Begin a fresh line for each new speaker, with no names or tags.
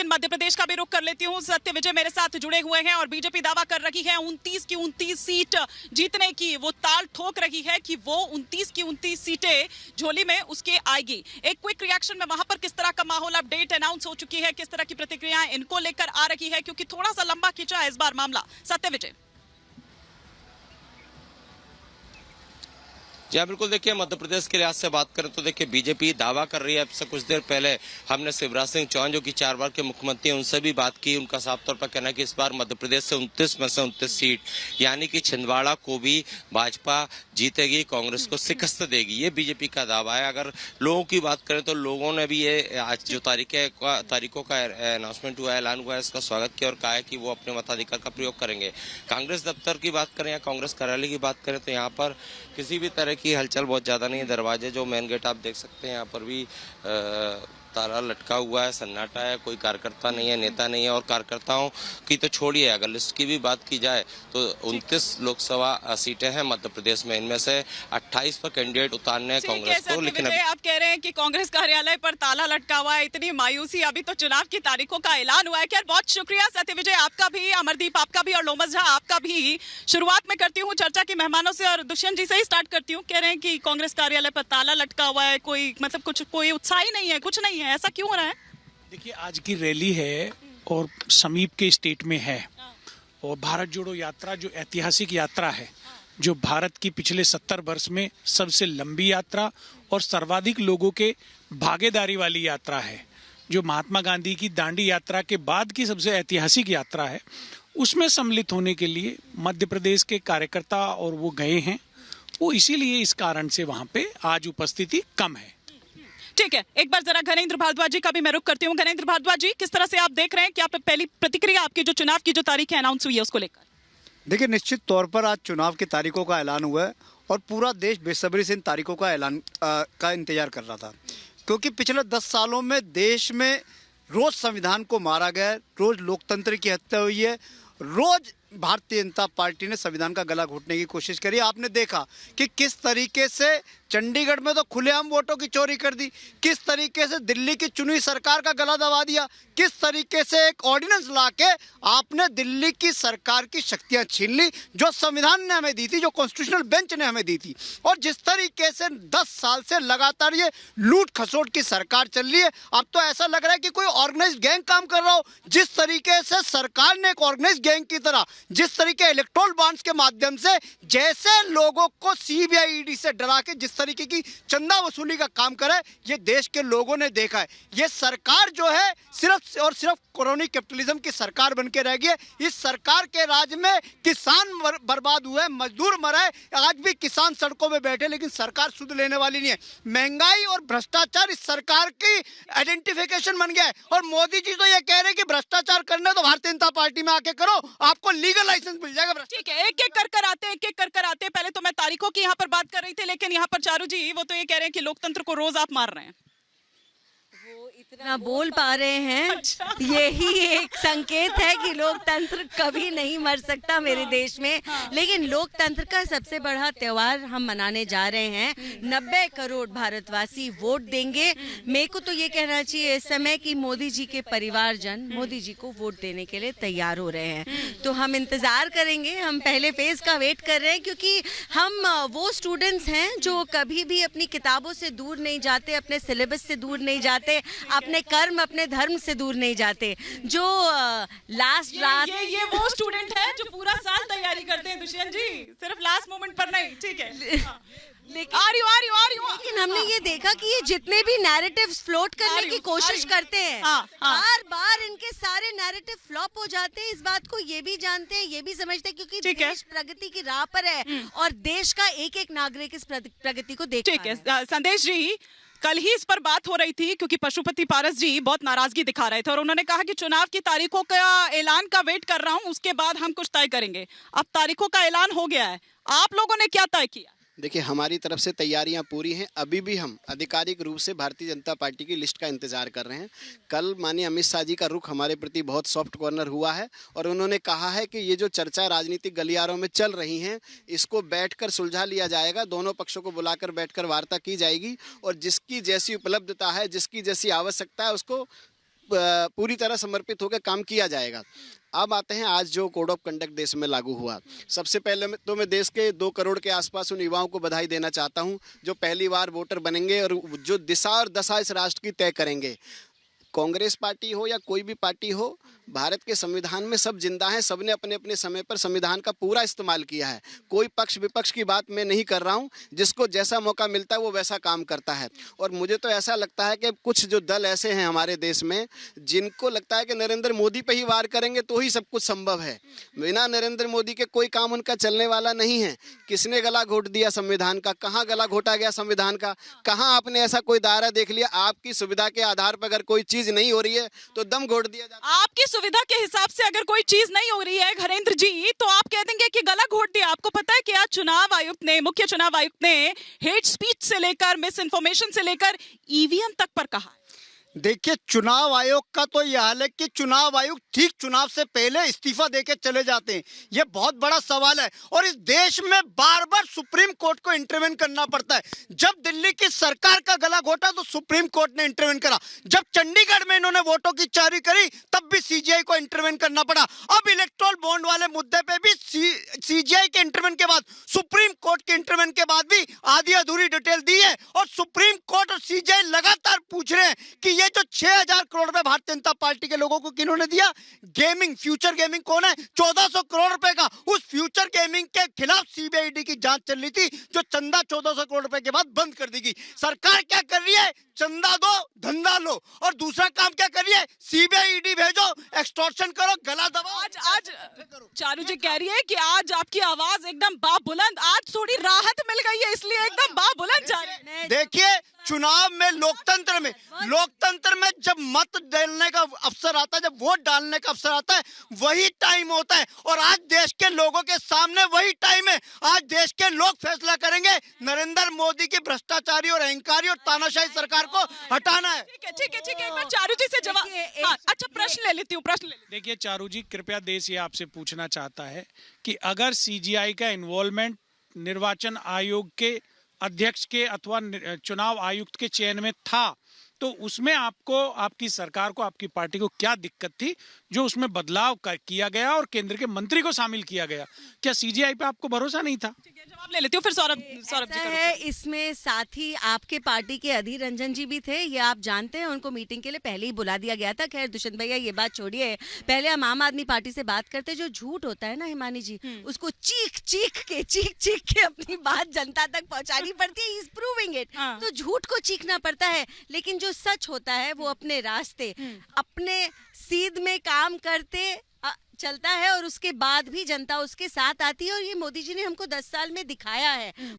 लेकिन मध्य प्रदेश का भी रुख कर लेती हूँ। सत्य विजय मेरे साथ जुड़े हुए हैं और बीजेपी दावा कर रही है 29 की 29 सीट जीतने की। वो ताल ठोक रही है कि वो 29 की 29 सीटें झोली में उसके आएगी। एक क्विक रिएक्शन में वहां पर किस तरह का माहौल, अपडेट अनाउंस हो चुकी है, किस तरह की प्रतिक्रियाएं इनको लेकर आ रही है, क्योंकि थोड़ा सा लंबा खिंचा है इस बार मामला। सत्य विजय।
जी हाँ, बिल्कुल। देखिए, मध्य प्रदेश के लिहाज से बात करें तो देखिए बीजेपी दावा कर रही है। अब से कुछ देर पहले हमने शिवराज सिंह चौहान जो कि 4 बार के मुख्यमंत्री हैं उनसे भी बात की। उनका साफ तौर पर कहना है कि इस बार मध्य प्रदेश से 29 में से 29 सीट यानी कि छिंदवाड़ा को भी भाजपा जीतेगी, कांग्रेस को शिकस्त देगी, ये बीजेपी का दावा है। अगर लोगों की बात करें तो लोगों ने भी ये आज जो तारीखों का अनाउंसमेंट हुआ है, ऐलान हुआ है, इसका स्वागत किया और कहा है कि वो अपने मताधिकार का प्रयोग करेंगे। कांग्रेस दफ्तर की बात करें या कांग्रेस कार्यालय की बात करें तो यहाँ पर किसी भी तरह की हलचल बहुत ज़्यादा नहीं है। दरवाजे जो मेन गेट आप देख सकते हैं, यहाँ पर भी ताला लटका हुआ है, सन्नाटा है, कोई कार्यकर्ता नहीं है, नेता नहीं है। और कार्यकर्ताओं की तो छोड़िए, अगर लिस्ट की भी बात की जाए तो 29 लोकसभा सीटें हैं मध्य प्रदेश में, इनमें से 28 पर कैंडिडेट उतारने हैं कांग्रेस को। लेकिन
आप कह रहे हैं कि कांग्रेस कार्यालय पर ताला लटका हुआ है, इतनी मायूसी। अभी तो चुनाव की तारीखों का ऐलान हुआ है। खैर, बहुत शुक्रिया सत्य विजय आपका भी, अमरदीप आपका भी और लोमस झा आपका भी। शुरुआत में करती हूँ चर्चा की मेहमानों से और दुष्यंत जी से ही स्टार्ट करती हूँ। कह रहे हैं कि कांग्रेस कार्यालय पर ताला लटका हुआ है, कोई मतलब कुछ कोई उत्साह ही नहीं है, कुछ नहीं है, ऐसा क्यों हो रहा है?
देखिए, आज की रैली है और समीप के स्टेट में है और भारत जोड़ो यात्रा जो ऐतिहासिक यात्रा है, जो भारत की पिछले 70 वर्ष में सबसे लंबी यात्रा और सर्वाधिक लोगों के भागीदारी वाली यात्रा है, जो महात्मा गांधी की दांडी यात्रा के बाद की सबसे ऐतिहासिक यात्रा है। उसमें सम्मिलित होने के लिए मध्य प्रदेश के कार्यकर्ता और वो गए हैं। वो इसीलिए इस कारण से वहाँ पे आज उपस्थिति कम है।
ठीक है, एक बार जरा घनेंद्र भारद्वाज जी का भी मैं रुख करती हूँ। घनेंद्र भारद्वाज जी, किस तरह से आप देख रहे हैं कि आप पहली प्रतिक्रिया आपकी जो चुनाव की जो तारीख है अनाउंस हुई है उसको लेकर?
देखिए, निश्चित तौर पर आज चुनाव की तारीखों का ऐलान हुआ है और पूरा देश बेसब्री से इन तारीखों का ऐलान का इंतजार कर रहा था, क्योंकि पिछले 10 सालों में देश में रोज संविधान को मारा गया है, रोज लोकतंत्र की हत्या हुई है, रोज भारतीय जनता पार्टी ने संविधान का गला घोटने की कोशिश करी। आपने देखा कि किस तरीके से चंडीगढ़ में तो खुलेआम वोटों की चोरी कर दी, किस तरीके से दिल्ली की चुनी सरकार का गला दबा दिया, किस तरीके से एक ऑर्डिनेंस लाके आपने दिल्ली की सरकार की शक्तियां छीन ली जो संविधान ने हमें दी थी, जो कॉन्स्टिट्यूशनल बेंच ने हमें दी थी। और जिस तरीके से 10 साल से लगातार ये लूट खसोट की सरकार चल रही है, अब तो ऐसा लग रहा है कि कोई ऑर्गेनाइज्ड गैंग काम कर रहा हो। जिस तरीके से सरकार ने एक ऑर्गेनाइज्ड गैंग की तरह, जिस तरीके इलेक्टोरल बॉन्ड्स के माध्यम से जैसे लोगों को सीबीआई ईडी से डरा के जिस तरीके की चंदा वसूली का काम करे, ये देश के लोगों ने देखा है। ये सरकार जो है सिर्फ और सिर्फ क्रोनी कैपिटलिज्म की सरकार बन के रह गई है। इस सरकार के राज में किसान बर्बाद हुए, मजदूर मरे, आज भी किसान सड़कों में बैठे, लेकिन सरकार सुध लेने वाली नहीं है। महंगाई और भ्रष्टाचार इस सरकार की आइडेंटिफिकेशन बन गया है और मोदी जी तो ये कह रहे हैं कि भ्रष्टाचार करना तो भारतीय जनता पार्टी में आके करो, आपको लीगल लाइसेंस मिल जाएगा।
ठीक है, एक एक कर आते। पहले तो मैं तारीखों की यहाँ पर बात कर रही थी, लेकिन यहाँ पर चारू जी वो तो ये कह रहे हैं कि लोकतंत्र को रोज आप मार रहे हैं।
वो इतना बोल पा रहे हैं,
अच्छा।
यही एक संकेत है कि लोकतंत्र कभी नहीं मर सकता मेरे देश में। लेकिन लोकतंत्र का सबसे बड़ा त्योहार हम मनाने जा रहे हैं। 90 करोड़ भारतवासी वोट देंगे। मेरे को तो ये कहना चाहिए इस समय कि मोदी जी के परिवारजन मोदी जी को वोट देने के लिए तैयार हो रहे हैं। तो हम इंतजार करेंगे, हम पहले फेज का वेट कर रहे हैं, क्योंकि हम वो स्टूडेंट्स हैं जो कभी भी अपनी किताबों से दूर नहीं जाते, अपने सिलेबस से दूर नहीं जाते, अपने कर्म अपने धर्म से दूर नहीं जाते। जो लास्ट रात
ये वो स्टूडेंट है जो पूरा साल तैयारी करते हैं दुष्यंत जी, सिर्फ लास्ट मोमेंट पर नहीं। ठीक है,
लेकिन
आ रही हूँ।
लेकिन हमने ये देखा कि ये जितने भी नैरेटिव्स फ्लोट करने की कोशिश करते हैं, बार बार इनके सारे नैरेटिव फ्लॉप हो जाते हैं। इस बात को ये भी जानते हैं, ये भी समझते हैं, क्योंकि देश प्रगति की राह पर है और देश का एक एक नागरिक इस प्रगति को देख रहा है।
ठीक है संदेश जी, कल ही इस पर बात हो रही थी क्योंकि पशुपति पारस जी बहुत नाराजगी दिखा रहे थे और उन्होंने कहा कि चुनाव की तारीखों का ऐलान का वेट कर रहा हूं, उसके बाद हम कुछ तय करेंगे। अब तारीखों का ऐलान हो गया है, आप लोगों ने क्या तय किया?
देखिए, हमारी तरफ से तैयारियां पूरी हैं। अभी भी हम आधिकारिक रूप से भारतीय जनता पार्टी की लिस्ट का इंतजार कर रहे हैं। कल माननीय अमित शाह जी का रुख हमारे प्रति बहुत सॉफ्ट कॉर्नर हुआ है और उन्होंने कहा है कि ये जो चर्चा राजनीतिक गलियारों में चल रही हैं, इसको बैठकर सुलझा लिया जाएगा। दोनों पक्षों को बुलाकर बैठकर वार्ता की जाएगी और जिसकी जैसी उपलब्धता है, जिसकी जैसी आवश्यकता है, उसको पूरी तरह समर्पित होकर काम किया जाएगा। अब आते हैं आज जो कोड ऑफ कंडक्ट देश में लागू हुआ। सबसे पहले तो मैं देश के 2 करोड़ के आसपास उन युवाओं को बधाई देना चाहता हूं जो पहली बार वोटर बनेंगे और जो दिशा और दशा इस राष्ट्र की तय करेंगे। कांग्रेस पार्टी हो या कोई भी पार्टी हो, भारत के संविधान में सब जिंदा हैं, सबने अपने अपने समय पर संविधान का पूरा इस्तेमाल किया है। कोई पक्ष विपक्ष की बात मैं नहीं कर रहा हूं, जिसको जैसा मौका मिलता है वो वैसा काम करता है। और मुझे तो ऐसा लगता है कि कुछ जो दल ऐसे हैं हमारे देश में जिनको लगता है कि नरेंद्र मोदी पे ही वार करेंगे तो ही सब कुछ संभव है। बिना नरेंद्र मोदी के कोई काम उनका चलने वाला नहीं है। किसने गला घोट दिया संविधान का? कहाँ गला घोटा गया संविधान का? कहाँ आपने ऐसा कोई दायरा देख लिया? आपकी सुविधा के आधार पर अगर कोई चीज नहीं हो रही है तो दम घोट दिया जाता है।
आपकी सुविधा के हिसाब से अगर कोई चीज नहीं हो रही है घरेंद्र जी, तो आप कह देंगे कि गला घोट दिया। आपको पता है कि आज चुनाव आयुक्त ने, मुख्य चुनाव आयुक्त ने हेट स्पीच से लेकर मिस इन्फॉर्मेशन से लेकर ईवीएम तक पर कहा।
देखिए, चुनाव आयोग का तो यह हाल है कि चुनाव आयोग ठीक चुनाव से पहले इस्तीफा देके चले जाते हैं। यह बहुत बड़ा सवाल है और इस देश में बार बार सुप्रीम कोर्ट को इंटरवेन करना पड़ता है। जब दिल्ली की सरकार का गला घोटा तो सुप्रीम कोर्ट ने इंटरवेन करा। जब चंडीगढ़ में इन्होंने वोटों की चोरी करी तब भी सीजीआई को इंटरवेन करना पड़ा। अब इलेक्टोरल बॉन्ड वाले मुद्दे पे भी सीजीआई के इंटरवेन के बाद, सुप्रीम कोर्ट के इंटरवेन के बाद भी आधी अधूरी डिटेल दी है और सुप्रीम कोर्ट और सीजीआई लगातार पूछ रहे हैं कि ये जो 6000 करोड़ रुपए भारतीय जनता पार्टी के लोगों को किन्होंने दिया, गेमिंग, फ्यूचर गेमिंग कौन है? 1400 करोड़ रुपए का उस फ्यूचर गेमिंग के खिलाफ सीबीआईडी की जांच चल रही थी, जो चंदा 1400 करोड़ रुपए के बाद बंद कर दी गई। सरकार क्या कर रही है? चंदा दो, धंधा लो। और दूसरा काम क्या कर रही है? सीबीआईडी भेजो, एक्सटॉर्शन करो, गला दबाओ।
आज चारू जी कह रही है कि आज आपकी आवाज एकदम बाबुलंद, आज थोड़ी राहत मिल गई है इसलिए एकदम बाबुलंद जा रही है।
देखिए, चुनाव में लोकतंत्र में जब मत डालने का अवसर आता है, जब वोट डालने का अवसर आता है, वही टाइम होता है और आज देश के लोगों के सामने वही टाइम है। आज देश के लोग फैसला करेंगे। नरेंद्र मोदी की भ्रष्टाचारी और अहंकारी और तानाशाही सरकार को हटाना है।
ठीक है, एक बार चारू जी से जवाब। हाँ, अच्छा, प्रश्न ले लेती हूँ।
देखिए चारू जी, कृपया देश ये आपसे पूछना चाहता है कि अगर सीजीआई का इन्वॉल्वमेंट निर्वाचन आयोग के अध्यक्ष के अथवा चुनाव आयुक्त के चयन में था तो उसमें आपको, आपकी सरकार को, आपकी पार्टी को क्या दिक्कत थी जो उसमें बदलाव किया गया और केंद्र के मंत्री को शामिल किया गया? क्या सीजीआई पे आपको भरोसा नहीं था?
जवाब ले लेती हूँ, फिर सौरभ जी
है। इसमें साथ ही आपके पार्टी के अधीर रंजन जी भी थे, ये आप जानते हैं। उनको मीटिंग के लिए पहले ही बुला दिया गया था। खैर दुष्यंत भैया, ये बात छोड़िए, पहले हम आम आदमी पार्टी से बात करते। जो झूठ होता है ना हिमानी जी, उसको चीख के अपनी बात जनता तक पहुंचानी पड़ती है। Is proving it. तो झूठ को चीखना पड़ता है, लेकिन जो सच होता है वो अपने रास्ते, अपने सीध में काम करते चलता है और उसके बाद भी जनता उसके साथ आती है। और ये मोदी जी ने हमको 10 साल में दिखाया है।